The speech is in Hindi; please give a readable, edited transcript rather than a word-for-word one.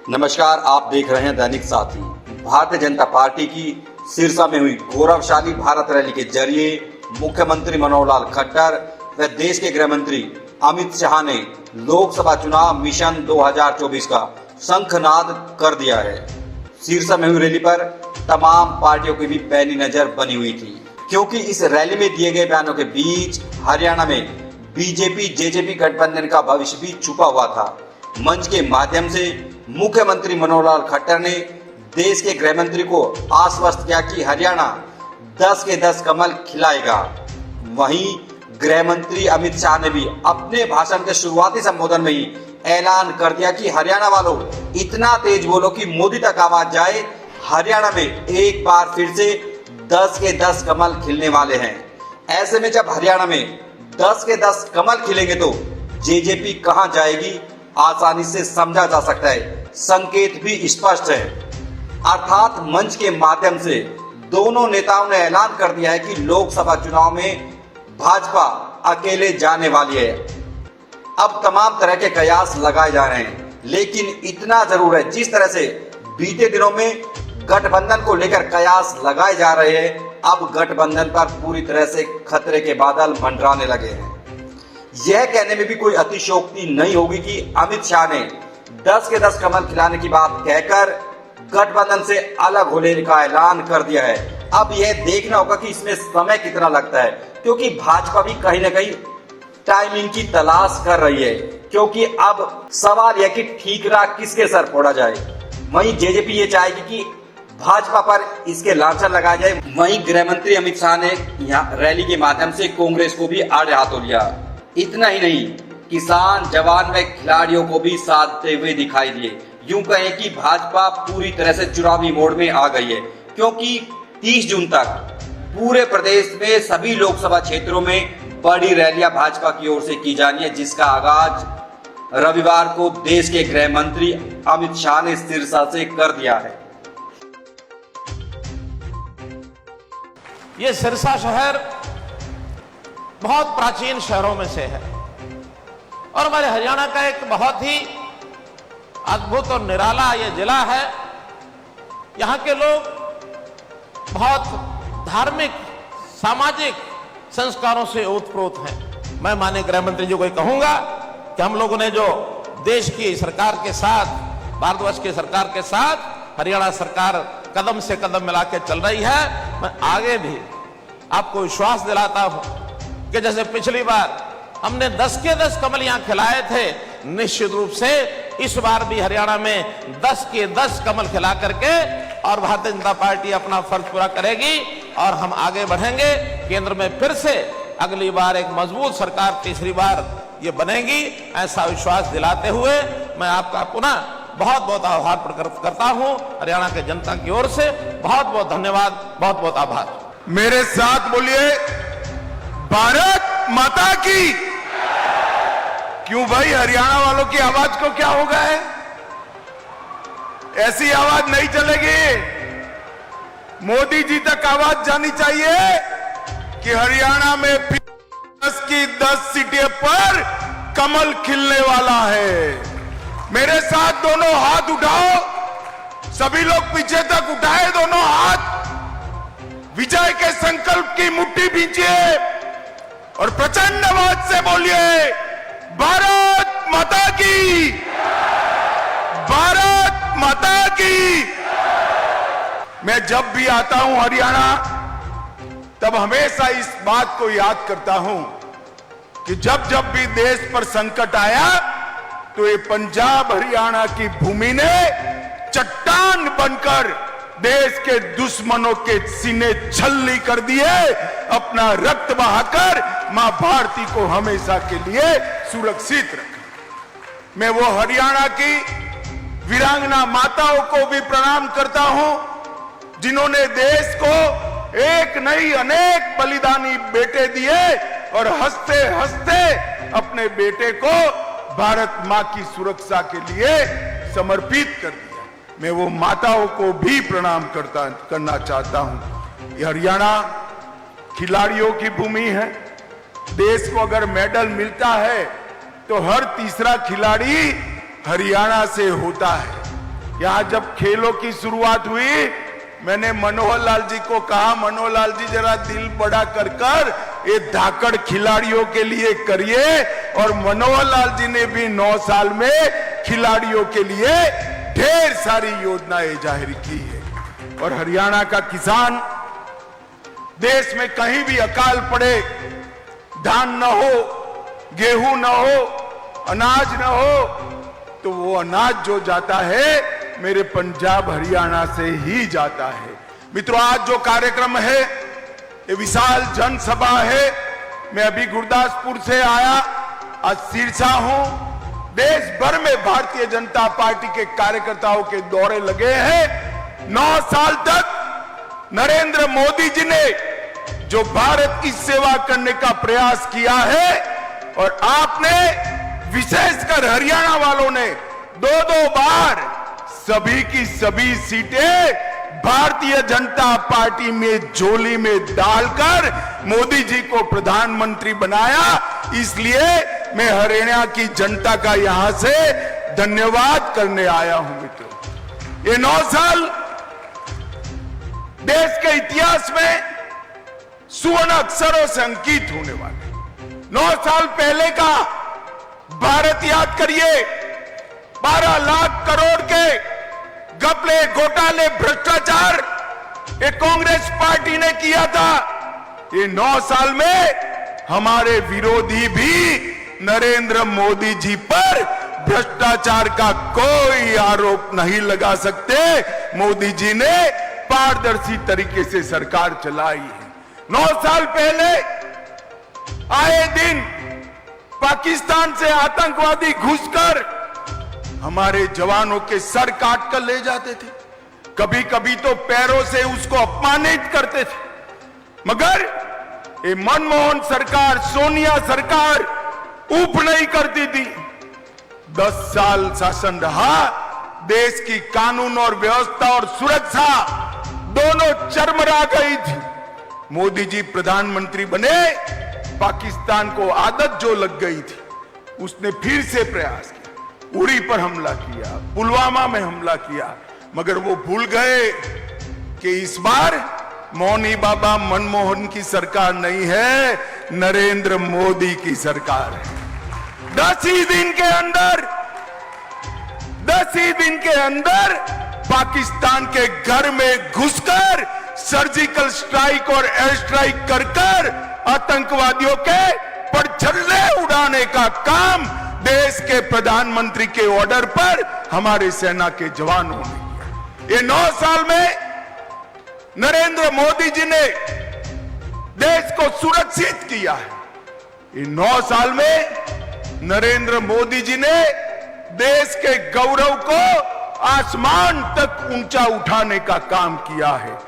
नमस्कार, आप देख रहे हैं दैनिक साथी। भारतीय जनता पार्टी की सिरसा में हुई गौरवशाली भारत रैली के जरिए मुख्यमंत्री मनोहर लाल खट्टर व देश के गृह मंत्री अमित शाह ने लोकसभा चुनाव मिशन 2024 का शंखनाद कर दिया है। सिरसा में हुई रैली पर तमाम पार्टियों की भी पैनी नजर बनी हुई थी, क्योंकि इस रैली में दिए गए बयानों के बीच हरियाणा में बीजेपी जेजेपी गठबंधन का भविष्य भी छुपा हुआ था। मंच के माध्यम से मुख्यमंत्री मनोहर लाल खट्टर ने देश के गृह मंत्री को आश्वस्त किया कि हरियाणा 10 के 10 कमल खिलाएगा। वहीं गृह मंत्री अमित शाह ने भी अपने भाषण के शुरुआती संबोधन में ही ऐलान कर दिया कि हरियाणा वालों इतना तेज बोलो कि मोदी तक आवाज जाए। हरियाणा में एक बार फिर से 10 के 10 कमल खिलने वाले हैं। ऐसे में जब हरियाणा में 10 के 10 कमल खिलेंगे तो जेजेपी कहां जाएगी आसानी से समझा जा सकता है। संकेत भी स्पष्ट है, अर्थात मंच के माध्यम से दोनों नेताओं ने ऐलान कर दिया है कि लोकसभा चुनाव में भाजपा अकेले जाने वाली है। अब तमाम तरह के कयास लगाए जा रहे हैं, लेकिन इतना जरूर है, जिस तरह से बीते दिनों में गठबंधन को लेकर कयास लगाए जा रहे हैं, अब गठबंधन पर पूरी तरह से खतरे के बादल मंडराने लगे हैं। यह कहने में भी कोई अतिशयोक्ति नहीं होगी कि अमित शाह ने 10 के 10 कमल खिलाने की बात कहकर गठबंधन से अलग होने का ऐलान कर दिया है। अब यह देखना होगा कि इसमें समय कितना लगता है, क्योंकि भाजपा भी कहीं ना कहीं टाइमिंग की तलाश कर रही है, क्योंकि अब सवाल यह कि ठीकरा किसके सर फोड़ा जाए। वहीं जेजेपी ये चाहेगी कि भाजपा पर इसके लांछन लगाया जाए। वहीं गृह मंत्री अमित शाह ने यहाँ रैली के माध्यम से कांग्रेस को भी आड़े हाथों लिया। इतना ही नहीं, किसान, जवान व खिलाड़ियों को भी साधते हुए दिखाई दिए। यूं कहें कि भाजपा पूरी तरह से चुनावी मोड में आ गई है, क्योंकि 30 जून तक पूरे प्रदेश में सभी लोकसभा क्षेत्रों में बड़ी रैलियां भाजपा की ओर से की जानी है, जिसका आगाज रविवार को देश के गृह मंत्री अमित शाह ने सिरसा से कर दिया है। ये सिरसा शहर बहुत प्राचीन शहरों में से है और हमारे हरियाणा का एक बहुत ही अद्भुत और निराला ये जिला है। यहाँ के लोग बहुत धार्मिक, सामाजिक संस्कारों से ओतप्रोत हैं। मैं माननीय गृह मंत्री जी को कहूंगा कि हम लोगों ने जो देश की सरकार के साथ, भारतवर्ष की सरकार के साथ हरियाणा सरकार कदम से कदम मिला के चल रही है, मैं आगे भी आपको विश्वास दिलाता हूं कि जैसे पिछली बार हमने 10 के 10 कमल यहां खिलाए थे, निश्चित रूप से इस बार भी हरियाणा में 10 के 10 कमल खिला करके और भारतीय जनता पार्टी अपना फर्ज पूरा करेगी और हम आगे बढ़ेंगे। केंद्र में फिर से अगली बार एक मजबूत सरकार तीसरी बार ये बनेगी, ऐसा विश्वास दिलाते हुए मैं आपका पुनः बहुत बहुत आभार प्रकट करता हूं। हरियाणा के जनता की ओर से बहुत बहुत धन्यवाद, बहुत बहुत आभार। मेरे साथ बोलिए, भारत माता की। क्यों भाई, हरियाणा वालों की आवाज को क्या हो गया है? ऐसी आवाज नहीं चलेगी। मोदी जी तक आवाज जानी चाहिए कि हरियाणा में 10 की 10 सीटें पर कमल खिलने वाला है। मेरे साथ दोनों हाथ उठाओ, सभी लोग पीछे तक उठाए दोनों हाथ, विजय के संकल्प की मुट्ठी भींचिए और प्रचंड आवाज से बोलिए, भारत माता की, भारत माता की। मैं जब भी आता हूं हरियाणा, तब हमेशा इस बात को याद करता हूं कि जब जब भी देश पर संकट आया तो ये पंजाब हरियाणा की भूमि ने चट्टान बनकर देश के दुश्मनों के सीने छलनी कर दिए, अपना रक्त बहाकर मां भारती को हमेशा के लिए सुरक्षित रखा। मैं वो हरियाणा की वीरांगना माताओं को भी प्रणाम करता हूं, जिन्होंने देश को एक नहीं अनेक बलिदानी बेटे दिए और हंसते हंसते अपने बेटे को भारत मां की सुरक्षा के लिए समर्पित कर दिया। मैं वो माताओं को भी प्रणाम करना चाहता हूं। ये हरियाणा खिलाड़ियों की भूमि है। देश को अगर मेडल मिलता है तो हर तीसरा खिलाड़ी हरियाणा से होता है। यहां जब खेलों की शुरुआत हुई, मैंने मनोहर लाल जी को कहा, मनोहर लाल जी जरा दिल बड़ा कर ये धाकड़ खिलाड़ियों के लिए करिए। और मनोहर लाल जी ने भी 9 साल में खिलाड़ियों के लिए ढेर सारी योजनाएं जाहिर की है। और हरियाणा का किसान, देश में कहीं भी अकाल पड़े, धान न हो, गेहूं न हो, अनाज न हो, तो वो अनाज जो जाता है मेरे पंजाब हरियाणा से ही जाता है। मित्रों, आज जो कार्यक्रम है ये विशाल जनसभा है। मैं अभी गुरदासपुर से आया, आज सिरसा हूं। देश भर में भारतीय जनता पार्टी के कार्यकर्ताओं के दौरे लगे हैं। 9 साल तक नरेंद्र मोदी जी ने जो भारत की सेवा करने का प्रयास किया है, और आपने विशेषकर हरियाणा वालों ने 2-2 बार सभी की सभी सीटें भारतीय जनता पार्टी में झोली में डालकर मोदी जी को प्रधानमंत्री बनाया। इसलिए मैं हरियाणा की जनता का यहां से धन्यवाद करने आया हूं। मित्रों, ये 9 साल देश के इतिहास में सुवर्ण अक्षरों से अंकित होने वाले। 9 साल पहले का भारत याद करिए। 12 लाख करोड़ के घपले, घोटाले, भ्रष्टाचार ये कांग्रेस पार्टी ने किया था। ये 9 साल में हमारे विरोधी भी नरेंद्र मोदी जी पर भ्रष्टाचार का कोई आरोप नहीं लगा सकते। मोदी जी ने पारदर्शी तरीके से सरकार चलाई है। 9 साल पहले आए दिन पाकिस्तान से आतंकवादी घुसकर हमारे जवानों के सर काट कर ले जाते थे। कभी कभी तो पैरों से उसको अपमानित करते थे। मगर ये मनमोहन सरकार, सोनिया सरकार ऊप नहीं करती थी। 10 साल शासन रहा। देश की कानून और व्यवस्था और सुरक्षा दोनों चरमरा गई थी। मोदी जी प्रधानमंत्री बने, पाकिस्तान को आदत जो लग गई थी, उसने फिर से प्रयास किया। उरी पर हमला किया, पुलवामा में हमला किया, मगर वो भूल गए कि इस बार मौनी बाबा मनमोहन की सरकार नहीं है, नरेंद्र मोदी की सरकार है। 10 ही दिन के अंदर पाकिस्तान के घर में घुसकर सर्जिकल स्ट्राइक और एयर स्ट्राइक कर आतंकवादियों के परछल्ले उड़ाने का काम देश के प्रधानमंत्री के ऑर्डर पर हमारे सेना के जवानों ने किया। ये 9 साल में नरेंद्र मोदी जी ने देश को सुरक्षित किया है। ये 9 साल में नरेंद्र मोदी जी ने देश के गौरव को आसमान तक ऊंचा उठाने का काम किया है।